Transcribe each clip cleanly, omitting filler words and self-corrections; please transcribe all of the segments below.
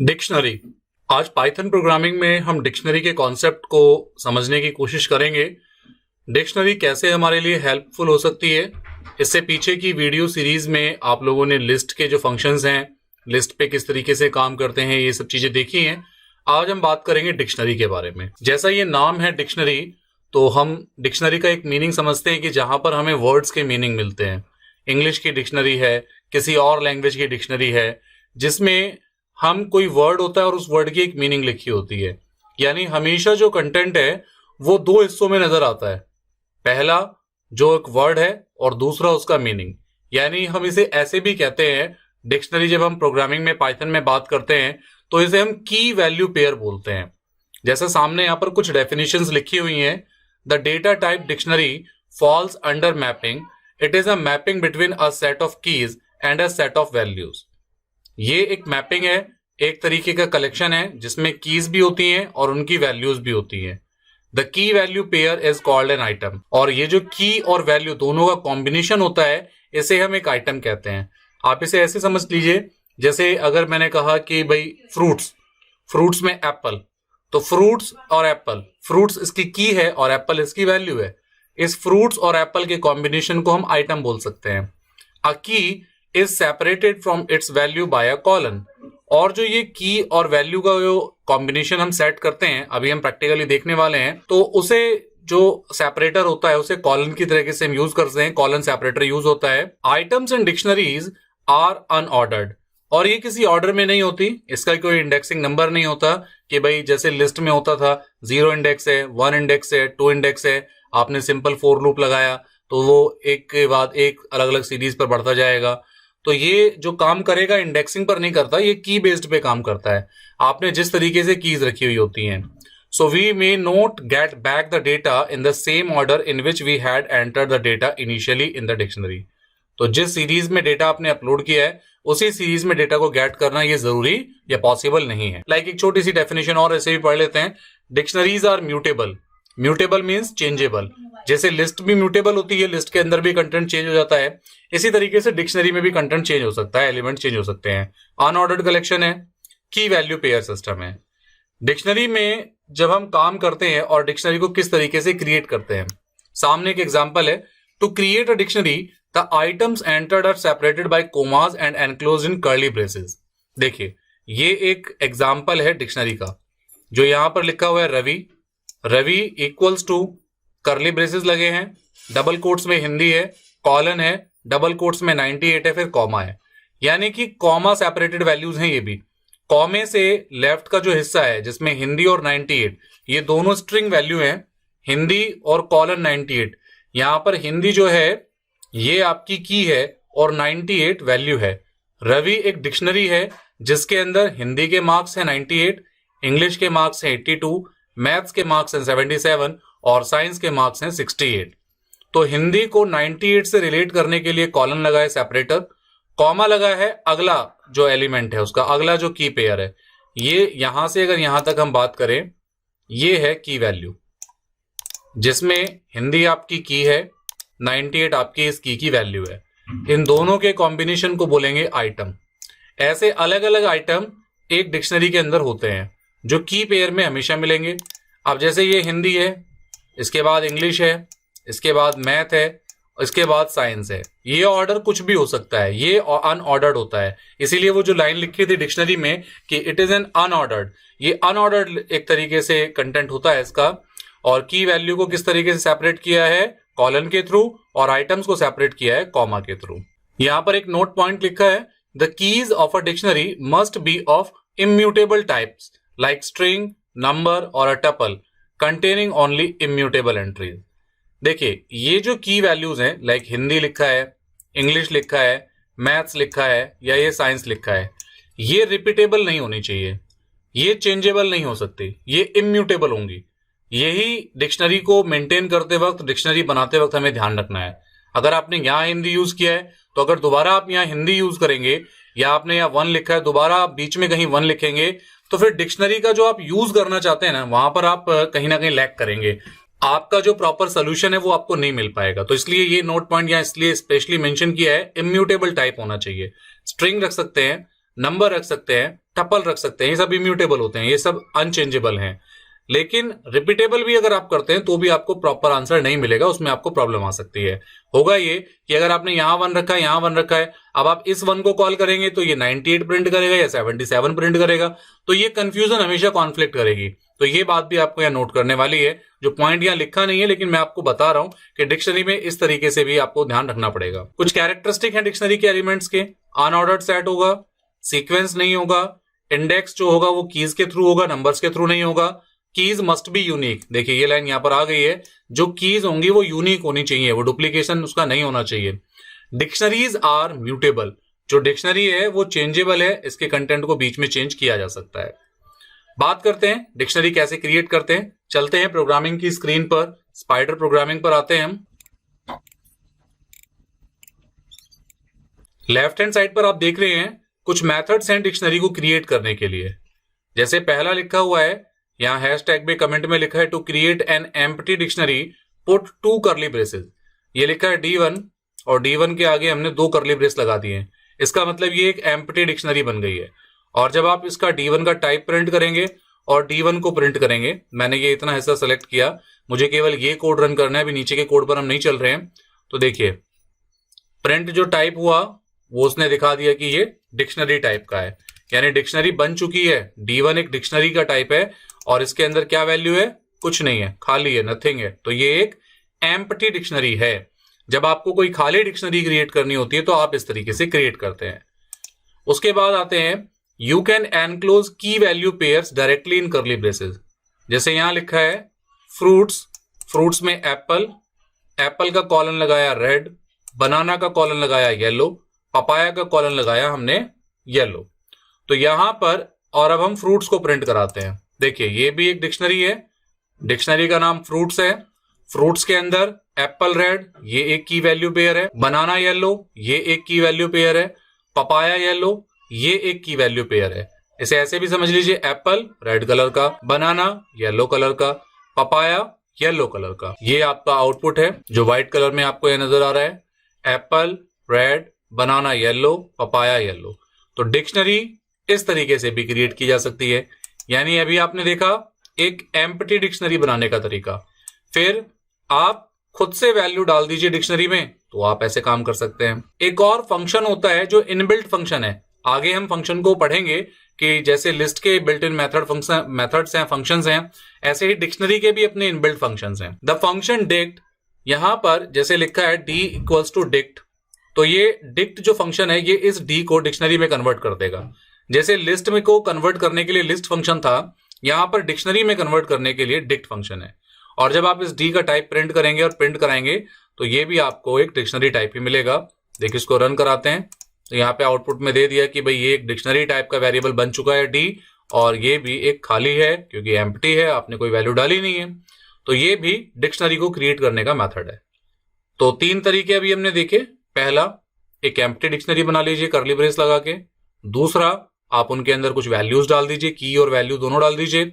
Dictionary. आज Python programming में हम डिक्शनरी के कॉन्सेप्ट को समझने की कोशिश करेंगे। डिक्शनरी कैसे हमारे लिए हेल्पफुल हो सकती है। इससे पीछे की वीडियो सीरीज में आप लोगों ने लिस्ट के जो फंक्शंस हैं, लिस्ट पे किस तरीके से काम करते हैं, ये सब चीजें देखी हैं। आज हम बात करेंगे डिक्शनरी के बारे में। जैसा ये नाम है डिक्शनरी, तो हम डिक्शनरी का एक मीनिंग समझते हैं कि जहां पर हमें वर्ड्स के मीनिंग मिलते हैं। इंग्लिश की डिक्शनरी है, किसी और लैंग्वेज की डिक्शनरी है, जिसमें हम कोई वर्ड होता है और उस वर्ड की एक मीनिंग लिखी होती है। यानी हमेशा जो कंटेंट है वो दो हिस्सों में नजर आता है। पहला जो एक वर्ड है और दूसरा उसका मीनिंग। यानी हम इसे ऐसे भी कहते हैं, डिक्शनरी जब हम प्रोग्रामिंग में पाइथन में बात करते हैं तो इसे हम की वैल्यू पेयर बोलते हैं। जैसे सामने यहां पर कुछ डेफिनेशंस लिखी हुई हैं। The data type dictionary falls under mapping. It is a mapping between a set of keys and a set of values. ये एक मैपिंग है, एक तरीके का कलेक्शन है जिसमें कीज भी होती हैं और उनकी वैल्यूज भी होती हैं। The key value pair is called an item. और ये जो की और वैल्यू दोनों का कॉम्बिनेशन होता है, इसे हम एक आइटम कहते हैं। आप इसे ऐसे समझ लीजिए, जैसे अगर मैंने कहा कि भाई फ्रूट्स में एप्पल, तो फ्रूट्स और एप्पल, फ्रूट्स इसकी की है और एप्पल इसकी वैल्यू है। इस फ्रूट्स और एप्पल के कॉम्बिनेशन को हम आइटम बोल सकते हैं। अ की is separated from its value by a colon. और जो ये की और वैल्यू का जो कॉम्बिनेशन हम सेट करते हैं, अभी हम प्रैक्टिकली देखने वाले हैं, तो उसे जो सेपरेटर होता है उसे कॉलन की तरीके से हम यूज करते हैं। कॉलन सेपरेटर यूज होता है। Items in dictionaries are unordered. और ये किसी ऑर्डर में नहीं होती, इसका कोई इंडेक्सिंग नंबर नहीं होता कि भाई जैसे लिस्ट में होता था 0 इंडेक्स है, 1 इंडेक्स है, 2 इंडेक्स है। आपने सिंपल फॉर लूप लगाया तो वो एक के बाद एक अलग अलग सीरीज पर बढ़ता जाएगा। तो ये जो काम करेगा इंडेक्सिंग पर नहीं करता, ये की बेस्ड पे काम करता है। आपने जिस तरीके से कीज रखी हुई होती हैं। So we may not get back the data in the same order in which we had entered the data initially in the dictionary. तो जिस सीरीज में डेटा आपने अपलोड किया है उसी सीरीज में डेटा को गेट करना ये जरूरी या पॉसिबल नहीं है। लाइक एक छोटी सी डेफिनेशन और ऐसे भी पढ़ लेते हैं। Dictionaries are mutable. Mutable means changeable. जैसे लिस्ट भी म्यूटेबल होती है, लिस्ट के अंदर भी कंटेंट चेंज हो जाता है, इसी तरीके से डिक्शनरी में भी कंटेंट चेंज हो सकता है, एलिमेंट चेंज हो सकते हैं। अनऑर्डर्ड कलेक्शन है, की वैल्यू पेयर सिस्टम है। डिक्शनरी में जब हम काम करते हैं और डिक्शनरी को किस तरीके से क्रिएट करते हैं, सामने एक एग्जांपल है। To create a dictionary the items entered are separated by commas and enclosed in curly braces. देखिए, ये एक एग्जांपल है डिक्शनरी का। जो यहां पर लिखा हुआ है Ravi, Ravi equals to, curly braces लगे हैं, डबल कोट्स में हिंदी है, कॉलन है, डबल कोट्स में 98 है, फिर कॉमा है। यानी कि कॉमा सेपरेटेड वैल्यूज हैं ये भी। कॉमे से लेफ्ट का जो हिस्सा है जिसमें हिंदी और 98, ये दोनों स्ट्रिंग वैल्यू हैं, हिंदी और कॉलन 98। यहां पर हिंदी जो है ये आपकी की है और 98 वैल्यू है। रवि एक डिक्शनरी है जिसके अंदर हिंदी के मार्क्स हैं 98, इंग्लिश के मार्क्स हैं 82, मैथ्स के मार्क्स हैं 77 और साइंस के मार्क्स हैं 68। तो हिंदी को 98 से रिलेट करने के लिए कॉलन लगा है सेपरेटर, कॉमा लगा है अगला जो एलिमेंट है उसका, अगला जो की पेयर है। ये यहां से अगर यहां तक हम बात करें, ये है की वैल्यू, जिसमें हिंदी आपकी की है, 98 आपकी इस की वैल्यू है। इन दोनों के कॉम्बिनेशन को बोलेंगे आइटम। ऐसे अलग अलग आइटम एक डिक्शनरी के अंदर होते हैं जो की पेयर में हमेशा मिलेंगे। अब जैसे ये हिंदी है, इसके बाद इंग्लिश है, इसके बाद मैथ है, इसके बाद साइंस है। ये ऑर्डर कुछ भी हो सकता है, ये अनऑर्डर्ड होता है। इसीलिए वो जो लाइन लिखी थी डिक्शनरी में कि इट इज एन अनऑर्डर्ड, ये अनऑर्डर्ड एक तरीके से कंटेंट होता है इसका। और की वैल्यू को किस तरीके से सेपरेट किया है, कॉलन के थ्रू, और आइटम्स को सेपरेट किया है कॉमा के थ्रू। यहां पर एक नोट पॉइंट लिखा है, the keys of a dictionary must be of immutable types like string, number or a tuple containing only immutable entries. देखिए, ये जो की वैल्यूज हैं, लाइक हिंदी लिखा है, इंग्लिश लिखा है, मैथ्स लिखा है या ये साइंस लिखा है, ये रिपीटेबल नहीं होनी चाहिए, ये चेंजेबल नहीं हो सकती, ये इम्यूटेबल होंगी। यही डिक्शनरी को मेंटेन करते वक्त, डिक्शनरी बनाते वक्त हमें ध्यान रखना है। अगर आपने यहां हिंदी यूज किया है तो अगर दोबारा आप यहां हिंदी यूज करेंगे, या आपने यहां 1 लिखा है, दोबारा आप बीच में कहीं 1 लिखेंगे, तो फिर डिक्शनरी का जो आप यूज करना चाहते हैं ना, वहां पर आप कहीं ना कहीं लैग करेंगे। आपका जो प्रॉपर सोल्यूशन है वो आपको नहीं मिल पाएगा। तो इसलिए ये नोट पॉइंट यहां इसलिए स्पेशली मेंशन किया है, इम्यूटेबल टाइप होना चाहिए। स्ट्रिंग रख सकते हैं, नंबर रख सकते हैं, टपल रख सकते हैं, ये सब इम्यूटेबल होते हैं, ये सब अनचेंजेबल हैं। लेकिन रिपीटेबल भी अगर आप करते हैं तो भी आपको प्रॉपर आंसर नहीं मिलेगा, उसमें आपको प्रॉब्लम आ सकती है। होगा ये कि अगर आपने यहां 1 रखा है, यहां 1 रखा है, अब आप इस 1 को कॉल करेंगे तो ये 98 प्रिंट करेगा या 77 प्रिंट करेगा, तो ये कंफ्यूजन हमेशा कॉन्फ्लिक्ट करेगी। तो ये बात भी आपको यहाँ नोट करने वाली है, जो पॉइंट यहाँ लिखा नहीं है लेकिन मैं आपको बता रहा हूं कि डिक्शनरी में इस तरीके से भी आपको ध्यान रखना पड़ेगा। कुछ कैरेक्टरिस्टिक है डिक्शनरी के एलिमेंट्स के, अनऑर्डर्ड सेट होगा, सीक्वेंस नहीं होगा, इंडेक्स जो होगा वो कीज के थ्रू होगा, नंबर्स के थ्रू नहीं होगा, कीज मस्ट बी यूनिक। देखिए ये लाइन यहां पर आ गई है, जो कीज होंगी वो यूनिक होनी चाहिए, वो डुप्लीकेशन उसका नहीं होना चाहिए। डिक्शनरीज आर म्यूटेबल, जो डिक्शनरी है वो चेंजेबल है, इसके कंटेंट को बीच में चेंज किया जा सकता है। बात करते हैं डिक्शनरी कैसे क्रिएट करते हैं। चलते हैं प्रोग्रामिंग की स्क्रीन पर, स्पाइडर प्रोग्रामिंग पर आते हैं हम। लेफ्ट हैंड साइड पर आप देख रहे हैं कुछ मेथड्स हैं डिक्शनरी को क्रिएट करने के लिए। जैसे पहला लिखा हुआ है यहां हैशटैग में कमेंट में लिखा है to create an empty dictionary put 2 curly braces. ये लिखा है D1 और D1 के आगे हमने 2 कर्ली ब्रेस लगा दिए हैं। इसका मतलब ये एक एम्प्टी डिक्शनरी बन गई है। और जब आप इसका D1 का टाइप प्रिंट करेंगे और D1 को प्रिंट करेंगे, मैंने ये इतना हिस्सा सेलेक्ट किया, मुझे केवल ये कोड रन करना है, अभी नीचे के कोड पर हम नहीं चल रहे हैं। तो देखिए प्रिंट जो टाइप हुआ वो उसने दिखा दिया कि ये डिक्शनरी टाइप का है, यानी डिक्शनरी बन चुकी है। D1 एक डिक्शनरी का टाइप है और इसके अंदर क्या वैल्यू है, कुछ नहीं है, खाली है, नथिंग है। तो ये एक एम्प्टी डिक्शनरी है। जब आपको कोई खाली डिक्शनरी क्रिएट करनी होती है तो आप इस तरीके से क्रिएट करते हैं। उसके बाद आते हैं यू कैन एनक्लोज की value pairs directly in curly braces. जैसे यहां लिखा है फ्रूट्स, फ्रूट्स में एप्पल, एप्पल का कॉलन लगाया रेड, बनाना का कॉलन लगाया येलो, पपाया का कॉलन लगाया हमने येलो। तो यहां पर और अब हम फ्रूट्स को प्रिंट कराते हैं। देखिए ये भी एक डिक्शनरी है, डिक्शनरी का नाम फ्रूट्स है। फ्रूट्स के अंदर एप्पल रेड, ये एक की वैल्यू पेयर है, बनाना येलो, ये एक की वैल्यू पेयर है, पपाया येलो, ये एक की वैल्यू पेयर है। इसे ऐसे भी समझ लीजिए एप्पल रेड कलर का, बनाना येलो कलर का, पपाया येलो कलर का। ये आपका आउटपुट है जो व्हाइट कलर में आपको यह नजर आ रहा है, एप्पल रेड, बनाना येलो, पपाया येलो। तो डिक्शनरी इस तरीके से भी क्रिएट की जा सकती है। यानी अभी आपने देखा एक एम्प्टी डिक्शनरी बनाने का तरीका, फिर आप खुद से वैल्यू डाल दीजिए डिक्शनरी में, तो आप ऐसे काम कर सकते हैं। एक और फंक्शन होता है जो इनबिल्ट फंक्शन है, आगे हम फंक्शन को पढ़ेंगे कि जैसे लिस्ट के बिल्ट इन मेथड्स हैं, फंक्शंस हैं, ऐसे ही डिक्शनरी के भी अपने इनबिल्ट फंक्शंस हैं। द फंक्शन डिक्ट, यहां पर जैसे लिखा है d इक्वल्स टू डिक्ट, तो ये डिक्ट जो फंक्शन है ये इस d को डिक्शनरी में कन्वर्ट कर देगा। जैसे लिस्ट में को कन्वर्ट करने के लिए लिस्ट फंक्शन था, यहां पर डिक्शनरी में कन्वर्ट करने के लिए डिक्ट फंक्शन है। और जब आप इस d का टाइप प्रिंट करेंगे और प्रिंट कराएंगे तो ये भी आपको एक डिक्शनरी टाइप ही मिलेगा। देखिए इसको रन कराते हैं तो यहाँ पे आउटपुट में दे दिया कि भाई ये एक डिक्शनरी टाइप का वेरिएबल बन चुका है d, और ये भी एक खाली है क्योंकि एम्प्टी है, आपने कोई वैल्यू डाली नहीं है। तो ये भी डिक्शनरी को क्रिएट करने का मेथड है। तो 3 तरीके अभी हमने देखे। पहला, एक एम्प्टी डिक्शनरी बना लीजिए कर्ली ब्रेस लगा के। दूसरा, आप उनके अंदर कुछ वैल्यूज डाल दीजिए, की और वैल्यू दोनों डाल दीजिए।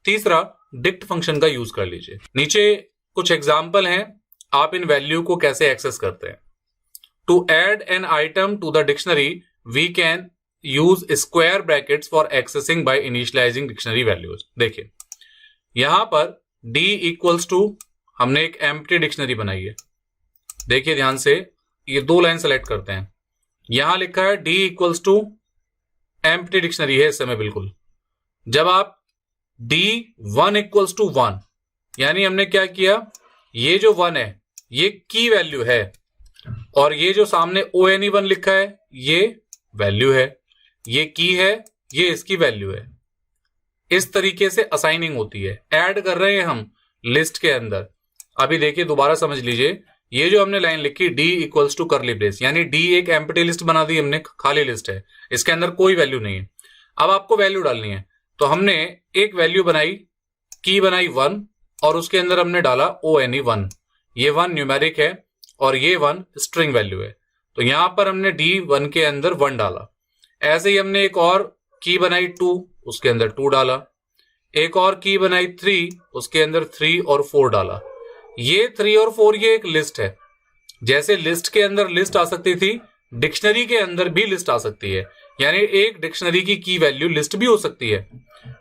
तीसरा, डिक्ट फंक्शन का यूज कर लीजिए। नीचे कुछ एग्जाम्पल हैं, आप इन वैल्यू को कैसे एक्सेस करते हैं। To add an item to the dictionary we can use square brackets for accessing by initializing dictionary values. देखिए यहां पर d इक्वल्स टू, हमने एक एम्प्टी डिक्शनरी बनाई है। देखिए ध्यान से, ये 2 लाइन सेलेक्ट करते हैं। यहां लिखा है d equals to empty dictionary है इस समय बिल्कुल। जब आप d1 इक्वल्स टू 1, यानी हमने क्या किया, ये जो 1 है ये की वैल्यू है और ये जो सामने ONE1 लिखा है ये वैल्यू है, ये की है, ये इसकी वैल्यू है। इस तरीके से असाइनिंग होती है, ऐड कर रहे हैं हम लिस्ट के अंदर। अभी देखिए दोबारा समझ लीजिए, ये जो हमने लाइन लिखी d equals to curly brace, यानी d एक एम्प्टी लिस्ट बना दी हमने, खाली लिस्ट है, इसके अंदर कोई वैल्यू नहीं है। अब आपको वैल्यू डालनी है, तो हमने एक वैल्यू बनाई, की बनाई 1 और उसके अंदर हमने डाला ONE1। ये 1 न्यूमेरिक है और ये 1 स्ट्रिंग वैल्यू है। तो यहां पर हमने d1 के अंदर 1 डाला। ऐसे ही हमने एक और की बनाई 2, उसके अंदर 2 डाला। एक और की बनाई 3, उसके अंदर 3 और 4 डाला। ये 3 और 4 ये एक लिस्ट है। जैसे लिस्ट के अंदर लिस्ट आ सकती थी, डिक्शनरी के अंदर भी लिस्ट आ सकती है। यानी एक डिक्शनरी की की वैल्यू लिस्ट भी हो सकती है।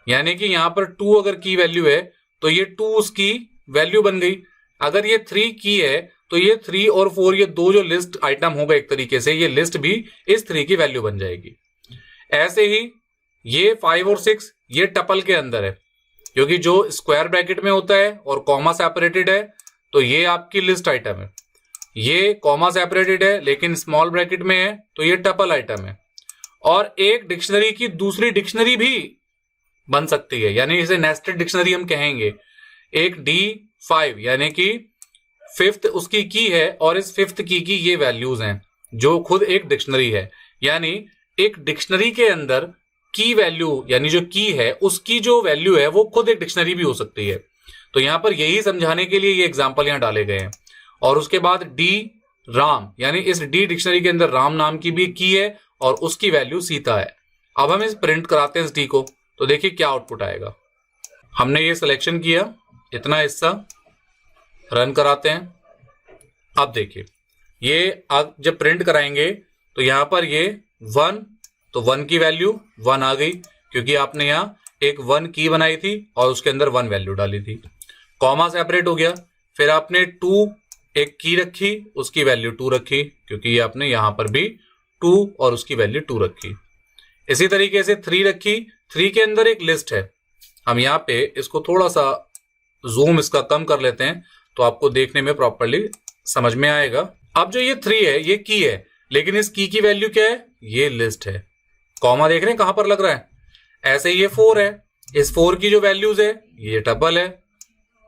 यानी कि यहां पर 2 अगर की वैल्यू है तो ये 2 उसकी वैल्यू बन गई। अगर ये 3 की है तो ये 3 और 4 ये दो जो लिस्ट आइटम होगा एक तरीके से, ये लिस्ट भी इस 3 की वैल्यू बन जाएगी। ऐसे ही ये 5 और 6 ये टपल के अंदर है, क्योंकि जो स्क्वायर ब्रैकेट में होता है और कॉमा सेपरेटेड है तो ये आपकी लिस्ट आइटम है। ये कॉमा सेपरेटेड है लेकिन स्मॉल ब्रैकेट में है तो ये टपल आइटम है। और एक डिक्शनरी की दूसरी डिक्शनरी भी बन सकती है, यानी इसे नेस्टेड डिक्शनरी हम कहेंगे। एक D5 यानी कि 5th उसकी की है और इस 5th की ये वैल्यूज हैं जो खुद एक डिक्शनरी है। यानी एक डिक्शनरी के अंदर की वैल्यू यानी जो की है उसकी जो वैल्यू है वो खुद एक डिक्शनरी भी हो सकती है। तो यहां पर यही समझाने के लिए ये एग्जांपल यहां डाले गए हैं। और उसके बाद डी राम यानी इस डी डिक्शनरी के अंदर राम नाम की भी की है और उसकी वैल्यू सीता है। अब हम इस प्रिंट कराते हैं इस डी को, तो देखिए क्या आउटपुट आएगा। हमने ये सिलेक्शन किया, इतना हिस्सा रन कराते हैं। अब देखिए ये अब जब प्रिंट कराएंगे तो यहां पर ये 1, तो 1 की वैल्यू 1 आ गई क्योंकि आपने यहां एक 1 की बनाई थी और उसके अंदर 1 वैल्यू डाली थी। कॉमा सेपरेट हो गया, फिर आपने 2 एक की रखी, उसकी वैल्यू 2 रखी क्योंकि ये आपने यहां पर भी 2 और उसकी वैल्यू 2 रखी। इसी तरीके से 3 रखी, 3 के अंदर एक लिस्ट है। हम यहाँ पे इसको थोड़ा सा जूम इसका कम कर लेते हैं तो आपको देखने में प्रॉपर्ली समझ में आएगा। अब जो ये 3 है ये की है, लेकिन इस की वैल्यू क्या है, ये लिस्ट है। कॉमा देख रहे हैं कहां पर लग रहा है। ऐसे ये 4 है, इस 4 की जो वैल्यूज है ये टपल है।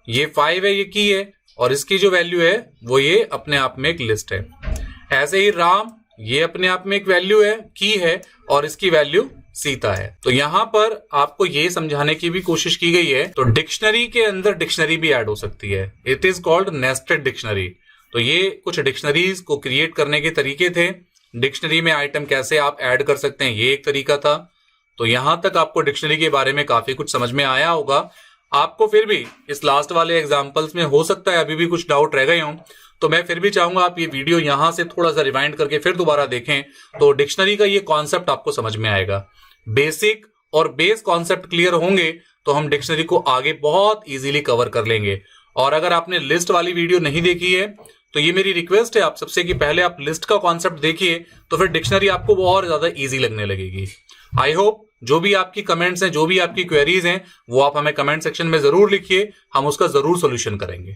ये 5 है, ये की है, और इसकी जो वैल्यू है वो ये अपने आप में एक लिस्ट है। ऐसे ही राम ये अपने आप में एक वैल्यू है, की है, और इसकी वैल्यू सीता है। तो यहां पर आपको ये समझाने की भी कोशिश की गई है तो डिक्शनरी के अंदर डिक्शनरी भी ऐड हो सकती है। It is called nested dictionary. तो ये कुछ डिक्शनरीज को क्रिएट करने के तरीके थे। डिक्शनरी में आइटम कैसे आप ऐड कर सकते हैं ये एक तरीका था। तो यहां तक आपको डिक्शनरी के बारे में काफी कुछ समझ में आया होगा। आपको फिर भी इस लास्ट वाले एग्जांपल्स में हो सकता है अभी भी कुछ डाउट रह गए हों, तो मैं फिर भी चाहूंगा आप ये वीडियो यहां से थोड़ा सा रिवाइंड करके फिर दोबारा देखें तो डिक्शनरी का ये कॉन्सेप्ट आपको समझ में आएगा। बेसिक और बेस कॉन्सेप्ट क्लियर होंगे तो हम डिक्शनरी को आगे बहुत इजीली कवर कर लेंगे। और अगर आपने लिस्ट वाली वीडियो नहीं देखी है तो ये मेरी रिक्वेस्ट है आप सबसे कि पहले आप लिस्ट का कॉन्सेप्ट देखिए, तो फिर डिक्शनरी आपको और ज्यादा इजी लगने लगेगी। आई होप जो भी आपकी कमेंट्स हैं, जो भी आपकी क्वेरीज हैं, वो आप हमें कमेंट सेक्शन में जरूर लिखिए, हम उसका जरूर सोल्यूशन करेंगे।